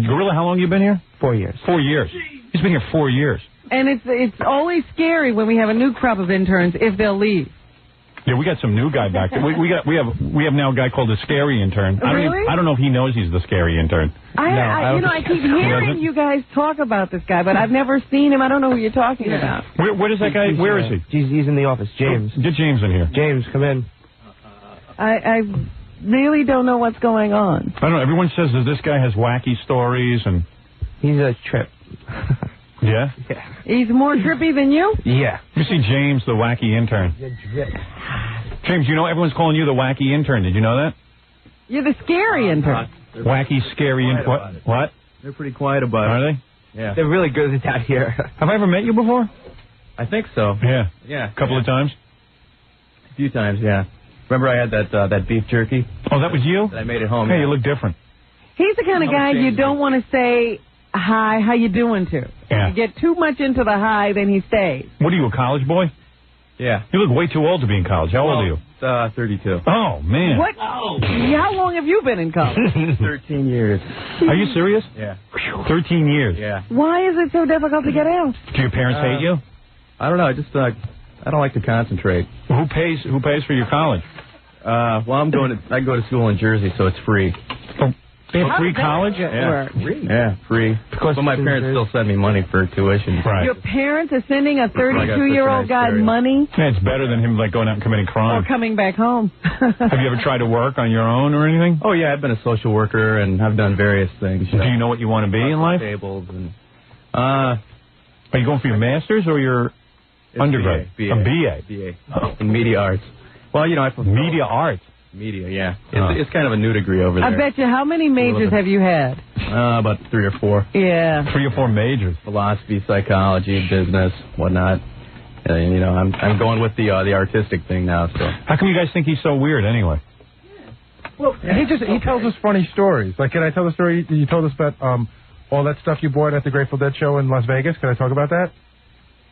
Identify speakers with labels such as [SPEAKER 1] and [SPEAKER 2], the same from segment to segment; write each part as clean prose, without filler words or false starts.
[SPEAKER 1] Gorilla, how long you been here?
[SPEAKER 2] 4 years.
[SPEAKER 1] 4 years. He's been here 4 years.
[SPEAKER 3] And it's always scary when we have a new crop of interns if they'll leave.
[SPEAKER 1] Yeah, we got some new guy back there. We have now a guy called the scary intern.
[SPEAKER 3] Really?
[SPEAKER 1] I don't know if he knows he's the scary intern.
[SPEAKER 3] I keep hearing you guys talk about this guy, but I've never seen him. I don't know who you're talking about.
[SPEAKER 1] Where is that guy? Where is he?
[SPEAKER 2] He's in the office. James.
[SPEAKER 1] Get James in here.
[SPEAKER 2] James, come in.
[SPEAKER 3] I really don't know what's going on.
[SPEAKER 1] I don't know. Everyone says that this guy has wacky stories and...
[SPEAKER 2] He's a trip.
[SPEAKER 1] Yeah?
[SPEAKER 2] Yeah.
[SPEAKER 3] He's more trippy than you?
[SPEAKER 2] Yeah.
[SPEAKER 1] You see James, the wacky intern. James, you know everyone's calling you the wacky intern. Did you know that?
[SPEAKER 3] You're the scary intern.
[SPEAKER 1] Wacky, scary intern. What?
[SPEAKER 4] They're pretty quiet about it.
[SPEAKER 1] Are they?
[SPEAKER 4] Yeah.
[SPEAKER 2] They're really good at that here.
[SPEAKER 1] Have I ever met you before?
[SPEAKER 4] I think so.
[SPEAKER 1] Yeah.
[SPEAKER 4] Yeah.
[SPEAKER 1] A couple of times?
[SPEAKER 4] A few times, yeah. Remember I had that beef jerky?
[SPEAKER 1] Oh, that was you?
[SPEAKER 4] That I made at home.
[SPEAKER 1] Hey,
[SPEAKER 4] yeah.
[SPEAKER 1] you look different.
[SPEAKER 3] He's the kind of guy you don't want to say hi, how you doing to.
[SPEAKER 1] Yeah.
[SPEAKER 3] If you get too much into the hi, then he stays.
[SPEAKER 1] What are you, a college boy?
[SPEAKER 4] Yeah.
[SPEAKER 1] You look way too old to be in college. How old are you?
[SPEAKER 4] 32.
[SPEAKER 1] Oh, man.
[SPEAKER 3] What? Oh. How long have you been in college?
[SPEAKER 4] 13 years.
[SPEAKER 1] Are you serious?
[SPEAKER 4] Yeah.
[SPEAKER 1] 13 years.
[SPEAKER 4] Yeah.
[SPEAKER 3] Why is it so difficult to get out?
[SPEAKER 1] Do your parents hate you?
[SPEAKER 4] I don't know. I just I don't like to concentrate.
[SPEAKER 1] Who pays for your college?
[SPEAKER 4] Well, I go to school in Jersey, so it's free.
[SPEAKER 1] Oh, they have free college?
[SPEAKER 4] Yeah, free. Yeah, free. But my parents still send me money for tuition.
[SPEAKER 1] Right.
[SPEAKER 3] Your parents are sending a 32-year-old guy money?
[SPEAKER 1] Yeah, it's better than him like going out and committing crime.
[SPEAKER 3] Or coming back home.
[SPEAKER 1] Have you ever tried to work on your own or anything?
[SPEAKER 4] Oh, yeah, I've been a social worker, and I've done various things.
[SPEAKER 1] Do you know what you want to be in life?
[SPEAKER 4] Tables and,
[SPEAKER 1] are you going for your master's or your undergrad?
[SPEAKER 4] BA.
[SPEAKER 1] A BA?
[SPEAKER 4] BA. In media arts. Well, you know,
[SPEAKER 1] media arts?
[SPEAKER 4] Media, yeah. It's kind of a new degree over there.
[SPEAKER 3] I bet you. How many majors have you had?
[SPEAKER 4] About 3 or 4.
[SPEAKER 3] Yeah.
[SPEAKER 1] 3 or 4 majors.
[SPEAKER 4] Philosophy, psychology, business, whatnot. And, you know, I'm going with the artistic thing now. So.
[SPEAKER 1] How come you guys think he's so weird anyway?
[SPEAKER 5] Well, he tells us funny stories. Like, can I tell the story you told us about all that stuff you bought at the Grateful Dead show in Las Vegas? Can I talk about that?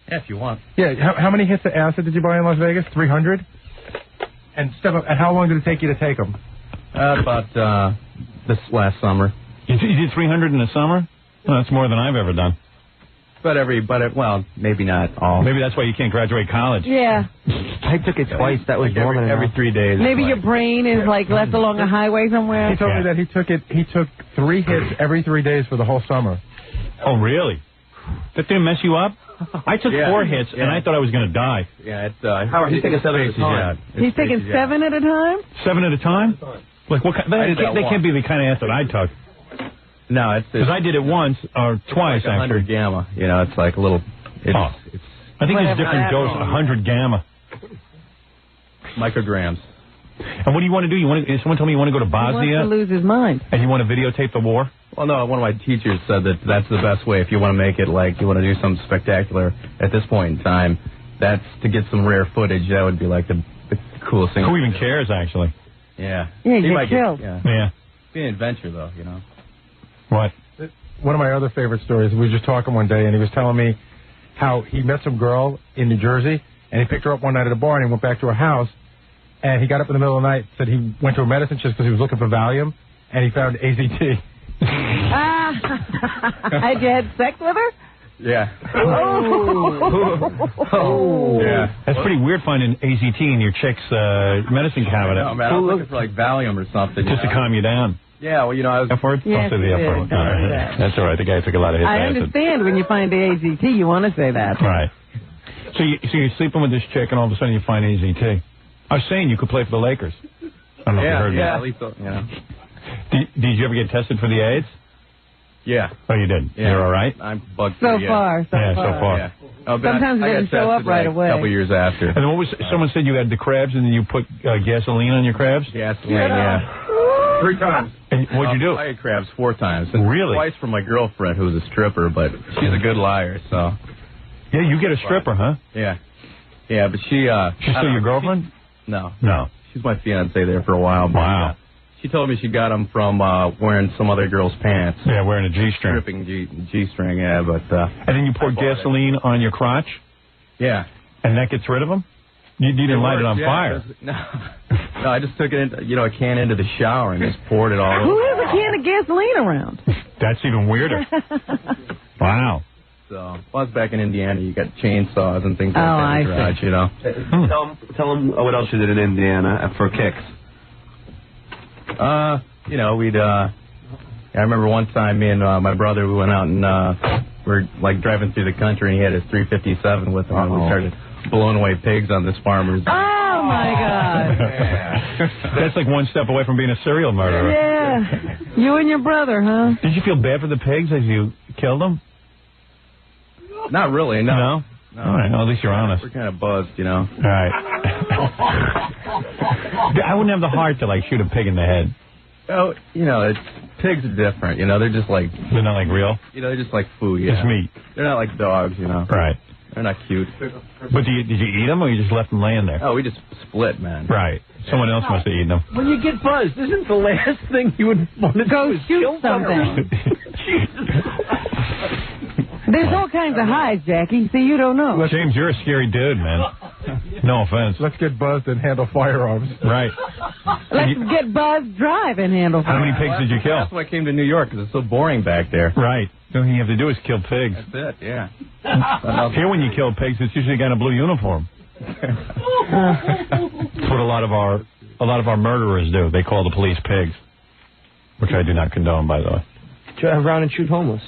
[SPEAKER 4] Yeah, if you want.
[SPEAKER 5] Yeah. How many hits of acid did you buy in Las Vegas? 300. And how long did it take you to take them?
[SPEAKER 4] About this last summer.
[SPEAKER 1] You did 300 in the summer? Well, that's more than I've ever done.
[SPEAKER 4] Well, maybe not all.
[SPEAKER 1] Maybe that's why you can't graduate college.
[SPEAKER 3] Yeah.
[SPEAKER 2] I took it twice. That was normal.
[SPEAKER 4] Every 3 days.
[SPEAKER 3] Maybe your brain is like left along a highway somewhere.
[SPEAKER 5] He told me that he took 3 hits every 3 days for the whole summer.
[SPEAKER 1] Oh, really? That didn't mess you up? I took 4 hits, and I thought I was going to die.
[SPEAKER 4] Yeah, he's taking 7 at a time.
[SPEAKER 3] He's taking 7 at a time?
[SPEAKER 1] 7 at a time? Like what kind? They can't be the kind of acid I took.
[SPEAKER 4] No, it's
[SPEAKER 1] because I did it once or twice.
[SPEAKER 4] Like 100 gamma. You know, it's like a little. It's
[SPEAKER 1] I think it's a different dose. 100 gamma.
[SPEAKER 4] Micrograms.
[SPEAKER 1] And what do you want to do? Someone told me you want to go to Bosnia.
[SPEAKER 3] He wants to lose his mind.
[SPEAKER 1] And you want to videotape the war?
[SPEAKER 4] Well, no, one of my teachers said that that's the best way if you want to make it like you want to do something spectacular at this point in time. That's to get some rare footage. That would be like the coolest thing.
[SPEAKER 1] Who even cares, actually?
[SPEAKER 4] Yeah.
[SPEAKER 3] Yeah, you get killed.
[SPEAKER 1] Yeah.
[SPEAKER 4] It'd be an adventure, though, you know.
[SPEAKER 1] What?
[SPEAKER 5] One of my other favorite stories, we were just talking one day, and he was telling me how he met some girl in New Jersey, and he picked her up one night at a bar, and he went back to her house, and he got up in the middle of the night, said he went to a medicine chest because he was looking for Valium, and he found AZT.
[SPEAKER 3] Had you had sex with her?
[SPEAKER 4] Yeah.
[SPEAKER 3] Oh.
[SPEAKER 4] Yeah.
[SPEAKER 1] That's pretty weird finding AZT in your chick's medicine cabinet.
[SPEAKER 4] No, man, I was looking for like Valium or something.
[SPEAKER 1] Just to calm you down.
[SPEAKER 4] Yeah, well, you know, I was...
[SPEAKER 1] F word?
[SPEAKER 3] Yes,
[SPEAKER 1] Don't say the F word. That's all right. The guy took a lot of his
[SPEAKER 3] I understand when you find the AZT, you want to say that.
[SPEAKER 1] Right. So you're sleeping with this chick, and all of a sudden you find AZT. I was saying you could play for the Lakers. I don't know if you heard me.
[SPEAKER 4] At least, you know.
[SPEAKER 1] Did you ever get tested for the AIDS?
[SPEAKER 4] Yeah.
[SPEAKER 1] Oh, you did?
[SPEAKER 4] Yeah.
[SPEAKER 1] You're all right?
[SPEAKER 4] I'm bugged
[SPEAKER 3] So
[SPEAKER 4] free,
[SPEAKER 3] far.
[SPEAKER 1] So far.
[SPEAKER 4] Yeah. Oh,
[SPEAKER 3] Sometimes it doesn't show up right away.
[SPEAKER 4] A couple years after.
[SPEAKER 1] And then someone said you had the crabs, and then you put gasoline on your crabs?
[SPEAKER 4] Gasoline, yeah.
[SPEAKER 5] 3 times.
[SPEAKER 1] And what'd you do?
[SPEAKER 4] I had crabs 4 times. And
[SPEAKER 1] really?
[SPEAKER 4] Twice from my girlfriend, who was a stripper, but she's a good liar, so.
[SPEAKER 1] Yeah, you get a stripper, huh?
[SPEAKER 4] Yeah. Yeah, but she...
[SPEAKER 1] She's still your girlfriend?
[SPEAKER 4] No.
[SPEAKER 1] No.
[SPEAKER 4] She's my fiancée there for a while. But,
[SPEAKER 1] wow.
[SPEAKER 4] She told me she got them from wearing some other girl's pants.
[SPEAKER 1] Yeah, wearing a G-string.
[SPEAKER 4] Stripping G-string, yeah, but...
[SPEAKER 1] and then you poured gasoline on your crotch?
[SPEAKER 4] Yeah.
[SPEAKER 1] And that gets rid of them? You didn't light it on fire?
[SPEAKER 4] No, I just took it, a can into the shower and just poured it all over.
[SPEAKER 3] Who has a can of gasoline around?
[SPEAKER 1] That's even weirder. Wow.
[SPEAKER 4] So, well, it's back in Indiana. You got chainsaws and things like that in the garage, you know.
[SPEAKER 6] Tell them what else you did in Indiana for kicks.
[SPEAKER 4] You know, I remember one time me and my brother, we went out and we were like driving through the country, and he had his 357 with him, and we started blowing away pigs on this farmer's.
[SPEAKER 3] Oh my God!
[SPEAKER 1] That's like one step away from being a serial murderer.
[SPEAKER 3] Yeah, you and your brother, huh?
[SPEAKER 1] Did you feel bad for the pigs as you killed them?
[SPEAKER 4] Not really, no.
[SPEAKER 1] No? All right, well, at least you're honest.
[SPEAKER 4] We're kind of buzzed, you know.
[SPEAKER 1] All right. I wouldn't have the heart to, like, shoot a pig in the head.
[SPEAKER 4] Oh, you know, pigs are different, you know. They're just like...
[SPEAKER 1] They're not, like, real?
[SPEAKER 4] You know, they're just like food, yeah.
[SPEAKER 1] It's meat.
[SPEAKER 4] They're not like dogs, you know.
[SPEAKER 1] Right.
[SPEAKER 4] They're not cute.
[SPEAKER 1] But did you eat them, or you just left them laying there?
[SPEAKER 4] Oh, we just split, man.
[SPEAKER 1] Right. Someone else must have eaten them.
[SPEAKER 6] When you get buzzed, isn't the last thing you would want to
[SPEAKER 3] Go
[SPEAKER 6] do is
[SPEAKER 3] shoot
[SPEAKER 6] kill
[SPEAKER 3] something.
[SPEAKER 6] Jesus.
[SPEAKER 3] There's all kinds of highs, Jackie. See, you don't know.
[SPEAKER 1] James, you're a scary dude, man. No offense.
[SPEAKER 5] Let's get buzzed and handle firearms.
[SPEAKER 1] Right.
[SPEAKER 3] Let's get buzzed, drive, and handle.
[SPEAKER 1] How many pigs did you kill?
[SPEAKER 4] That's why I came to New York, because it's so boring back there.
[SPEAKER 1] Right. The only thing you have to do is kill pigs.
[SPEAKER 4] That's it, yeah.
[SPEAKER 1] Here, when you kill pigs, it's usually a guy in a blue uniform. That's what a lot of our murderers do. They call the police pigs, which I do not condone, by the way.
[SPEAKER 2] Drive around and shoot homeless.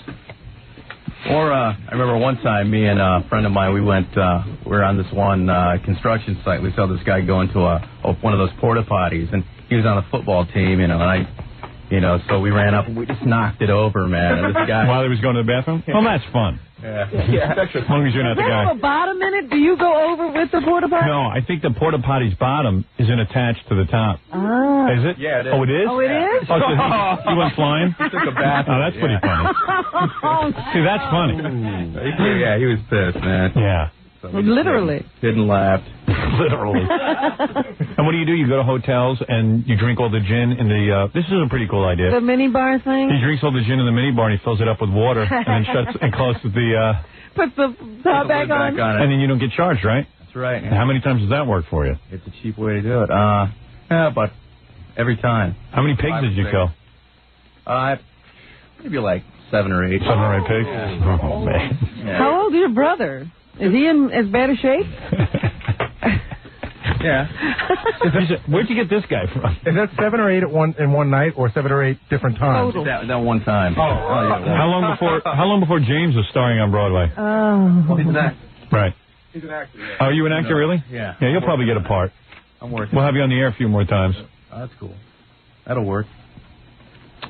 [SPEAKER 4] Or I remember one time, me and a friend of mine, we were on this one construction site. We saw this guy go into one of those porta potties, and he was on a football team, you know. And so we ran up and we just knocked it over, man. And this guy,
[SPEAKER 1] while he was going to the bathroom. Well, that's fun.
[SPEAKER 4] Yeah.
[SPEAKER 1] As long as you're not the
[SPEAKER 3] Does that have
[SPEAKER 1] guy.
[SPEAKER 3] a bottom in it? Do you go over with the porta potty?
[SPEAKER 1] No, I think the porta potty's bottom isn't attached to the top.
[SPEAKER 3] Ah.
[SPEAKER 1] Is it?
[SPEAKER 4] Yeah, it is.
[SPEAKER 1] Oh, it is?
[SPEAKER 3] Oh, it is?
[SPEAKER 1] Oh, so he went flying?
[SPEAKER 4] He took a bath.
[SPEAKER 1] Oh, that's pretty funny. See, that's funny.
[SPEAKER 4] Yeah, he was pissed, man.
[SPEAKER 1] Yeah.
[SPEAKER 4] So we
[SPEAKER 3] Literally.
[SPEAKER 4] didn't laugh.
[SPEAKER 1] Literally. And what do? You go to hotels and you drink all the gin in the... this is a pretty cool idea.
[SPEAKER 3] The mini bar thing?
[SPEAKER 1] He drinks all the gin in the mini bar and he fills it up with water and then shuts and closes the...
[SPEAKER 3] Puts the top back on.
[SPEAKER 1] And then you don't get charged, right?
[SPEAKER 4] That's right.
[SPEAKER 1] And how many times does that work for you?
[SPEAKER 4] It's a cheap way to do it. But every time.
[SPEAKER 1] How many pigs did you kill?
[SPEAKER 4] Maybe like 7 or 8.
[SPEAKER 1] 7 or 8 pigs?
[SPEAKER 4] Yeah.
[SPEAKER 1] Oh, man.
[SPEAKER 4] Yeah.
[SPEAKER 3] How old is your brother? Is he in as bad a shape?
[SPEAKER 4] Yeah.
[SPEAKER 1] Where'd you get this guy from?
[SPEAKER 5] Is that 7 or 8 in one night, or 7 or 8 different times?
[SPEAKER 3] Total.
[SPEAKER 4] That one time.
[SPEAKER 5] Oh,
[SPEAKER 4] yeah.
[SPEAKER 1] How long before James was starring on Broadway?
[SPEAKER 3] Oh.
[SPEAKER 4] He's an actor.
[SPEAKER 1] Right.
[SPEAKER 5] He's an actor. Yeah.
[SPEAKER 1] Oh, are you an actor, really?
[SPEAKER 4] Yeah.
[SPEAKER 1] Yeah, you'll probably get a part.
[SPEAKER 4] I'm working.
[SPEAKER 1] We'll have you on the air a few more times.
[SPEAKER 4] Oh, that's cool. That'll work.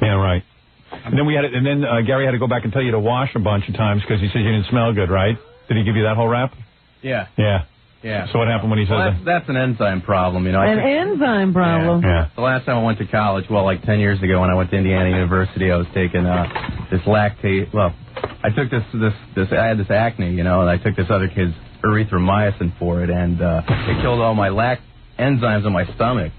[SPEAKER 1] Yeah, right. And then Gary had to go back and tell you to wash a bunch of times because he said you didn't smell good, right? Did he give you that whole rap?
[SPEAKER 4] Yeah.
[SPEAKER 1] Yeah.
[SPEAKER 4] Yeah.
[SPEAKER 1] So what happened when he said that?
[SPEAKER 4] That's an enzyme problem, you know.
[SPEAKER 3] An enzyme problem.
[SPEAKER 1] Yeah.
[SPEAKER 4] The last time I went to college, like 10 years ago when I went to Indiana University, I was taking this lactate. Well, I took this. I had this acne, you know, and I took this other kid's erythromycin for it, and it killed all my enzymes in my stomach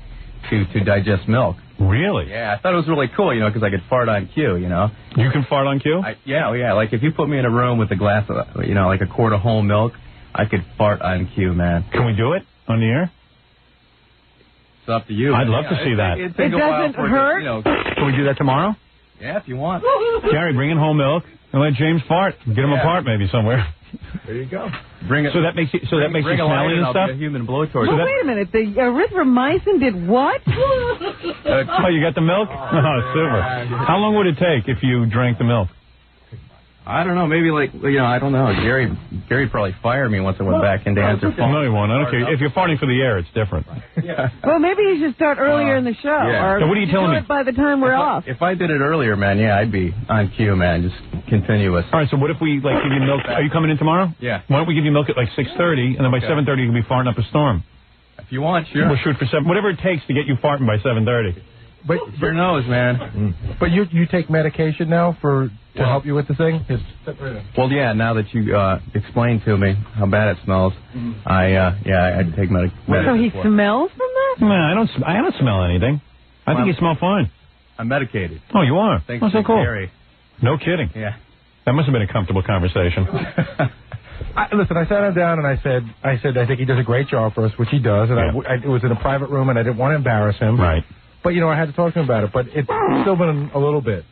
[SPEAKER 4] to digest milk.
[SPEAKER 1] Really?
[SPEAKER 4] Yeah, I thought it was really cool, you know, because I could fart on cue, you know.
[SPEAKER 1] You can fart on cue?
[SPEAKER 4] Yeah. Like if you put me in a room with a glass of, you know, like a quart of whole milk, I could fart on cue, man.
[SPEAKER 1] Can we do it on the air?
[SPEAKER 4] It's up to you.
[SPEAKER 1] I'd love to see that.
[SPEAKER 4] It
[SPEAKER 3] doesn't hurt?
[SPEAKER 4] You know,
[SPEAKER 1] Can we do that tomorrow?
[SPEAKER 4] yeah, if you want.
[SPEAKER 1] Gary, bring in whole milk and let James fart. Get him apart maybe somewhere.
[SPEAKER 5] There you go.
[SPEAKER 4] Bring it.
[SPEAKER 1] So that makes you smelly and stuff?
[SPEAKER 4] A human blowtorch.
[SPEAKER 3] Well, wait a minute. The erythromycin did what?
[SPEAKER 1] Oh, you got the milk? Oh, super. How long would it take if you drank the milk?
[SPEAKER 4] I don't know. Maybe I don't know. Gary probably fired me once I went back into answer phone.
[SPEAKER 1] No, he won't. I don't care. If you're farting for the air, it's different.
[SPEAKER 3] Well, maybe you should start earlier in the show.
[SPEAKER 4] Yeah.
[SPEAKER 3] Or
[SPEAKER 1] So what are you telling
[SPEAKER 3] do
[SPEAKER 1] me?
[SPEAKER 3] it by the time we're off.
[SPEAKER 4] If I did it earlier, man, yeah, I'd be on cue, man. Just continuous.
[SPEAKER 1] All right, so what if we give you milk? Are you coming in tomorrow?
[SPEAKER 4] Yeah.
[SPEAKER 1] Why don't we give you milk at 6:30, and then by 7:30 you can be farting up a storm.
[SPEAKER 4] If you want, sure.
[SPEAKER 1] We'll shoot for 7. Whatever it takes to get you farting by 7:30.
[SPEAKER 5] But
[SPEAKER 4] your nose, man.
[SPEAKER 5] But you take medication now to help you with the thing?
[SPEAKER 4] Well, yeah. Now that you explained to me how bad it smells, I take medication.
[SPEAKER 3] So he smells from that?
[SPEAKER 1] No, I don't smell anything. I think you smell fine.
[SPEAKER 4] I'm medicated.
[SPEAKER 1] Oh, you are?
[SPEAKER 4] Thanks
[SPEAKER 1] Oh, so
[SPEAKER 4] to
[SPEAKER 1] cool.
[SPEAKER 4] Gary.
[SPEAKER 1] No kidding.
[SPEAKER 4] Yeah.
[SPEAKER 1] That must have been a comfortable conversation.
[SPEAKER 5] Listen, I sat him down and I said I think he does a great job for us, which he does. And it was in a private room, and I didn't want to embarrass him.
[SPEAKER 1] Right.
[SPEAKER 5] But, I had to talk to him about it. But it's still been a little bit,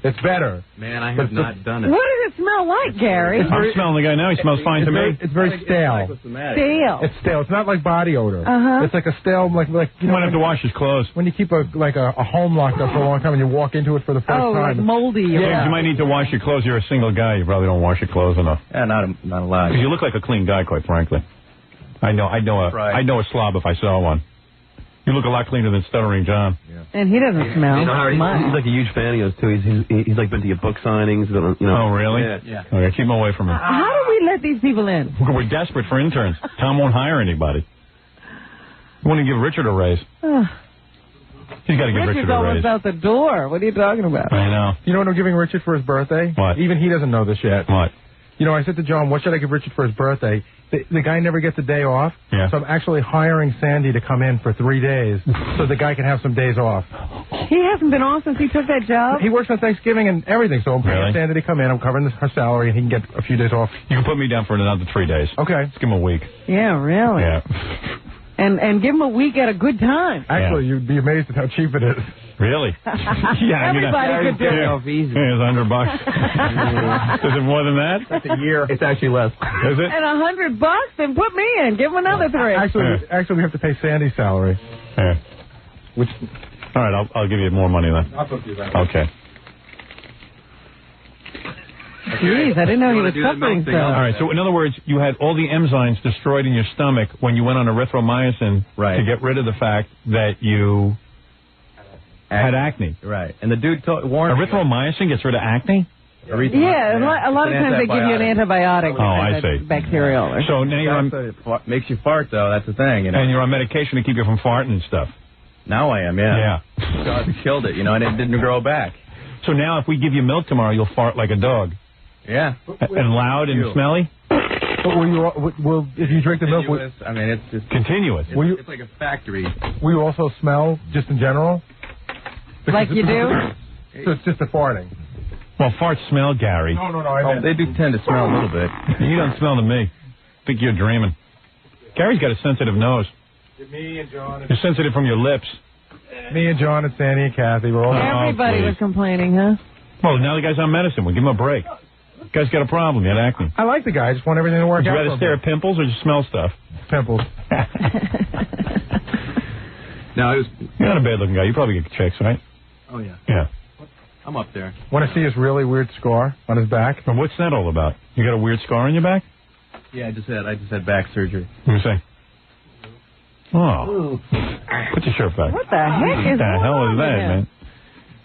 [SPEAKER 5] it's better.
[SPEAKER 4] Man, I have not done it.
[SPEAKER 3] What does it smell like, Gary?
[SPEAKER 1] I'm smelling the guy now. He smells fine to me.
[SPEAKER 5] It's very stale.
[SPEAKER 3] Stale.
[SPEAKER 5] It's stale. It's not like body odor. It's like a stale, like
[SPEAKER 1] you might have to wash his clothes.
[SPEAKER 5] When you keep a home locked up for a long time and you walk into it for the first time.
[SPEAKER 3] Like moldy.
[SPEAKER 1] Yeah. You might need to wash your clothes. You're a single guy. You probably don't wash your clothes enough.
[SPEAKER 4] Yeah, not a lot.
[SPEAKER 1] Because you look like a clean guy, quite frankly. I know a slob if I saw one. You look a lot cleaner than Stuttering John.
[SPEAKER 3] Yeah. And he doesn't smell.
[SPEAKER 6] He's like a huge fan of yours, too. He's like been to your book signings.
[SPEAKER 1] Oh, really?
[SPEAKER 6] Yeah.
[SPEAKER 1] Okay, keep him away from him.
[SPEAKER 3] How do we let these people in?
[SPEAKER 1] We're desperate for interns. Tom won't hire anybody. You want to give Richard a raise. He's got to give Richard a raise.
[SPEAKER 3] Richard's almost out the door. What are you talking about?
[SPEAKER 1] I know.
[SPEAKER 5] You know what I'm giving Richard for his birthday?
[SPEAKER 1] What?
[SPEAKER 5] Even he doesn't know this yet.
[SPEAKER 1] What?
[SPEAKER 5] I said to John, what should I give Richard for his birthday? The guy never gets a day off.
[SPEAKER 1] Yeah.
[SPEAKER 5] So I'm actually hiring Sandy to come in for 3 days so the guy can have some days off.
[SPEAKER 3] He hasn't been off since he took that job?
[SPEAKER 5] He works on Thanksgiving and everything, so I'm paying Sandy to come in. I'm covering her salary, and he can get a few days off.
[SPEAKER 1] You can put me down for another 3 days.
[SPEAKER 5] Okay.
[SPEAKER 1] Let's give him a week.
[SPEAKER 3] Yeah, really?
[SPEAKER 1] Yeah.
[SPEAKER 3] And give him a week at a good time.
[SPEAKER 5] Actually, you'd be amazed at how cheap it is.
[SPEAKER 1] Really? Yeah.
[SPEAKER 3] Everybody could do it.
[SPEAKER 1] Easy. It's $100. Is it more than that?
[SPEAKER 5] That's a year.
[SPEAKER 6] It's actually less.
[SPEAKER 1] Is it?
[SPEAKER 3] And $100, then put me in. Give him another 3.
[SPEAKER 5] Actually, we have to pay Sandy's salary.
[SPEAKER 1] Yeah. All right, I'll give you more money then.
[SPEAKER 5] I'll talk to you about it.
[SPEAKER 1] Okay.
[SPEAKER 3] Jeez, I didn't know he was suffering so.
[SPEAKER 1] All right, so in other words, you had all the enzymes destroyed in your stomach when you went on erythromycin to get rid of the fact that you had acne.
[SPEAKER 4] Right. And the dude warned me.
[SPEAKER 1] Erythromycin gets rid of acne?
[SPEAKER 3] Yeah, a lot of times they give you an antibiotic.
[SPEAKER 1] Oh, I see.
[SPEAKER 3] Bacterial.
[SPEAKER 1] So now you're on...
[SPEAKER 4] It makes you fart, though. That's the thing.
[SPEAKER 1] And you're on medication to keep you from farting and stuff.
[SPEAKER 4] Now I am, yeah.
[SPEAKER 1] Yeah.
[SPEAKER 4] God killed it, and it didn't grow back.
[SPEAKER 1] So now if we give you milk tomorrow, you'll fart like a dog.
[SPEAKER 4] Yeah.
[SPEAKER 1] And loud and smelly?
[SPEAKER 5] But if you drink the milk...
[SPEAKER 4] it's just...
[SPEAKER 1] Continuous.
[SPEAKER 4] It's like a factory.
[SPEAKER 5] Will you also smell, just in general?
[SPEAKER 3] Like you do?
[SPEAKER 5] So it's just the farting.
[SPEAKER 1] Well, farts smell, Gary.
[SPEAKER 5] No.
[SPEAKER 4] They do tend to smell a little bit.
[SPEAKER 1] You don't smell to me. I think you're dreaming. Gary's got a sensitive nose.
[SPEAKER 5] Me and John.
[SPEAKER 1] You're sensitive from your lips.
[SPEAKER 5] Me and John and Sandy and Kathy were all...
[SPEAKER 3] Everybody was complaining, huh?
[SPEAKER 1] Well, now the guy's on medicine. We'll give him a break. The guy's got a problem. He had acne.
[SPEAKER 5] I like the guy. I just want everything to work out.
[SPEAKER 1] Would you rather stare at pimples or just smell stuff?
[SPEAKER 5] Pimples.
[SPEAKER 6] No,
[SPEAKER 1] You're not a bad-looking guy. You probably get chicks, right?
[SPEAKER 6] Oh, yeah.
[SPEAKER 1] Yeah.
[SPEAKER 4] I'm up there.
[SPEAKER 5] Want to see his really weird scar on his back?
[SPEAKER 1] Well, what's that all about? You got a weird scar on your back?
[SPEAKER 4] Yeah, I just had back surgery.
[SPEAKER 1] Let me see. Oh. Put your shirt back.
[SPEAKER 3] What the heck is
[SPEAKER 1] What the hell is that, man?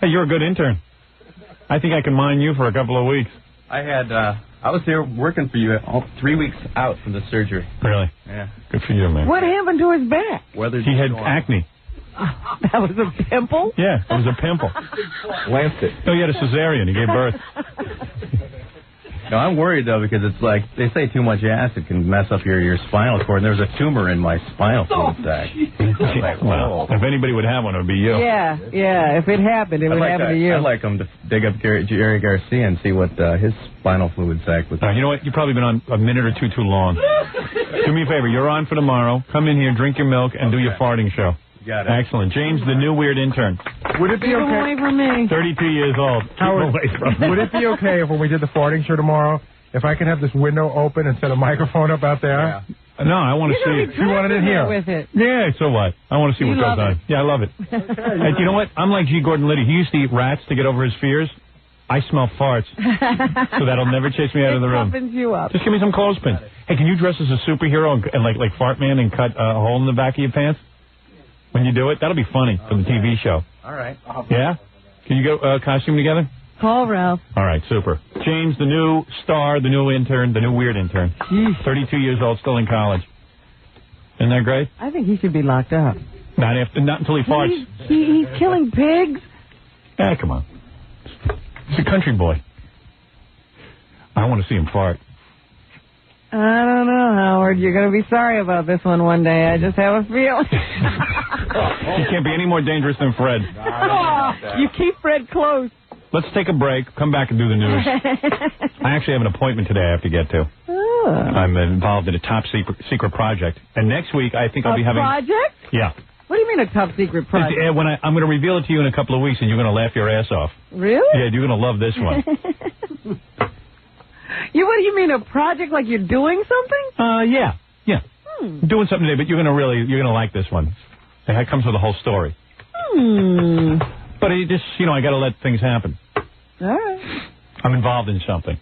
[SPEAKER 1] Hey, you're a good intern. I think I can mine you for a couple of weeks.
[SPEAKER 4] I was there working for you 3 weeks out from the surgery.
[SPEAKER 1] Really?
[SPEAKER 4] Yeah.
[SPEAKER 1] Good for you, man.
[SPEAKER 3] What happened to his back?
[SPEAKER 1] He had acne.
[SPEAKER 3] That was a pimple?
[SPEAKER 1] Yeah, it was a pimple.
[SPEAKER 5] Lancet.
[SPEAKER 1] No, he had a cesarean. He gave birth.
[SPEAKER 4] No, I'm worried, though, because it's like, they say too much acid can mess up your spinal cord, and there was a tumor in my spinal fluid sac.
[SPEAKER 1] Well, if anybody would have one, it would be you.
[SPEAKER 3] Yeah. If it happened, it would happen to you.
[SPEAKER 4] I'd like him to dig up Jerry Garcia and see what his spinal fluid sac was.
[SPEAKER 1] You know what? You've probably been on a minute or two too long. Do me a favor. You're on for tomorrow. Come in here, drink your milk, and do your farting show.
[SPEAKER 4] Got it.
[SPEAKER 1] Excellent. James, the new weird intern.
[SPEAKER 5] Would it be
[SPEAKER 3] Keep
[SPEAKER 5] okay?
[SPEAKER 3] away from me.
[SPEAKER 1] 32 years old.
[SPEAKER 5] Would it be okay if when we did the farting show tomorrow, if I could have this window open and set a microphone up out there?
[SPEAKER 4] Yeah.
[SPEAKER 1] No, I want to see it.
[SPEAKER 5] You want it in here?
[SPEAKER 3] With it.
[SPEAKER 1] Yeah, so what? I want to see what goes on. Yeah, I love it. And you know what? I'm like G. Gordon Liddy. He used to eat rats to get over his fears. I smell farts, so that'll never chase me out of the room.
[SPEAKER 3] It toughens you up.
[SPEAKER 1] Just give me some clothespins. Hey, can you dress as a superhero and like Fart Man and cut a hole in the back of your pants? When you do it, that'll be funny for the TV show.
[SPEAKER 4] All right.
[SPEAKER 1] Yeah? Can you get a costume together?
[SPEAKER 3] Call Ralph.
[SPEAKER 1] All right, super. James, the new star, the new intern, the new weird intern. 32 years old, still in college. Isn't that great?
[SPEAKER 3] I think he should be locked up.
[SPEAKER 1] Not until he farts.
[SPEAKER 3] He's killing pigs.
[SPEAKER 1] Yeah, come on. He's a country boy. I want to see him fart.
[SPEAKER 3] I don't know, Howard. You're going to be sorry about this one day. I just have a feeling.
[SPEAKER 1] He can't be any more dangerous than Fred.
[SPEAKER 3] You keep Fred close.
[SPEAKER 1] Let's take a break. Come back and do the news. I actually have an appointment today I have to get to.
[SPEAKER 3] Oh.
[SPEAKER 1] I'm involved in a top secret project. And next week, I think I'll be having...
[SPEAKER 3] project?
[SPEAKER 1] Yeah.
[SPEAKER 3] What do you mean a top secret project?
[SPEAKER 1] I'm going to reveal it to you in a couple of weeks, and you're going to laugh your ass off.
[SPEAKER 3] Really?
[SPEAKER 1] Yeah, you're going to love this one.
[SPEAKER 3] What do you mean, a project like you're doing something?
[SPEAKER 1] Yeah. Doing something today, but you're going to like this one. It comes with a whole story. But it just, I got to let things happen.
[SPEAKER 3] All right.
[SPEAKER 1] I'm involved in something.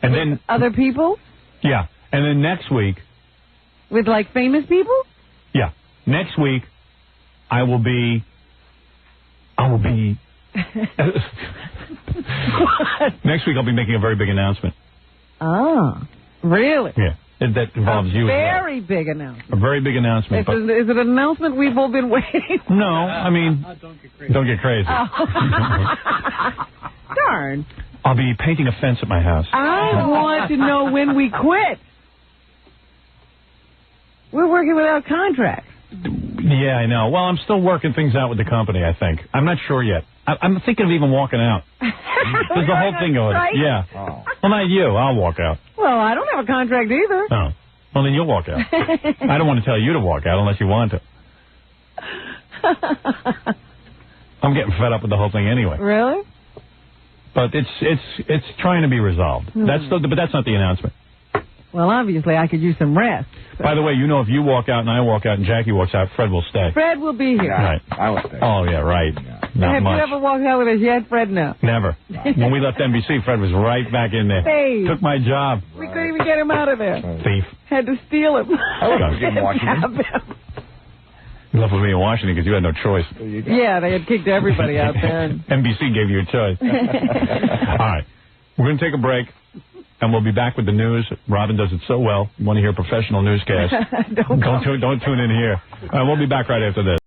[SPEAKER 1] And then
[SPEAKER 3] other people?
[SPEAKER 1] Yeah. And then next week.
[SPEAKER 3] With like famous people?
[SPEAKER 1] Yeah. Next week, I will be. Next week, I'll be making a very big announcement.
[SPEAKER 3] Oh, really?
[SPEAKER 1] Yeah. That involves you as well.
[SPEAKER 3] A very big announcement.
[SPEAKER 1] A very big announcement.
[SPEAKER 3] Is it an announcement we've all been waiting for?
[SPEAKER 1] No, I mean, don't get crazy.
[SPEAKER 3] Darn.
[SPEAKER 1] I'll be painting a fence at my house.
[SPEAKER 3] I want to know when we quit. We're working without contract.
[SPEAKER 1] Yeah, I know. Well, I'm still working things out with the company, I think. I'm not sure yet. I'm thinking of even walking out. There's the whole thing going.
[SPEAKER 3] Right?
[SPEAKER 1] Yeah. Oh. Well, not you. I'll walk out.
[SPEAKER 3] Well, I don't have a contract either.
[SPEAKER 1] No. Well, then you'll walk out. I don't want to tell you to walk out unless you want to. I'm getting fed up with the whole thing anyway.
[SPEAKER 3] Really?
[SPEAKER 1] But it's trying to be resolved. But that's not the announcement.
[SPEAKER 3] Well, obviously, I could use some rest. So.
[SPEAKER 1] By the way, if you walk out and I walk out and Jackie walks out, Fred will stay.
[SPEAKER 3] Fred will be here.
[SPEAKER 1] Yeah, right.
[SPEAKER 2] I will stay.
[SPEAKER 1] Oh, yeah, right. Not
[SPEAKER 3] Have
[SPEAKER 1] much.
[SPEAKER 3] you ever walked out with us yet, Fred? No.
[SPEAKER 1] Never. When we left NBC, Fred was right back in there.
[SPEAKER 3] Hey.
[SPEAKER 1] Took my job.
[SPEAKER 3] We couldn't even get him out of there.
[SPEAKER 1] Thief.
[SPEAKER 3] Had to steal him.
[SPEAKER 2] I was in Washington.
[SPEAKER 1] You left with me in Washington because you had no choice.
[SPEAKER 3] Yeah, they had kicked everybody out there.
[SPEAKER 1] NBC gave you a choice. All right. We're going to take a break, and we'll be back with the news. Robin does it so well. You want to hear a professional newscast? Don't tune in here. We'll be back right after this.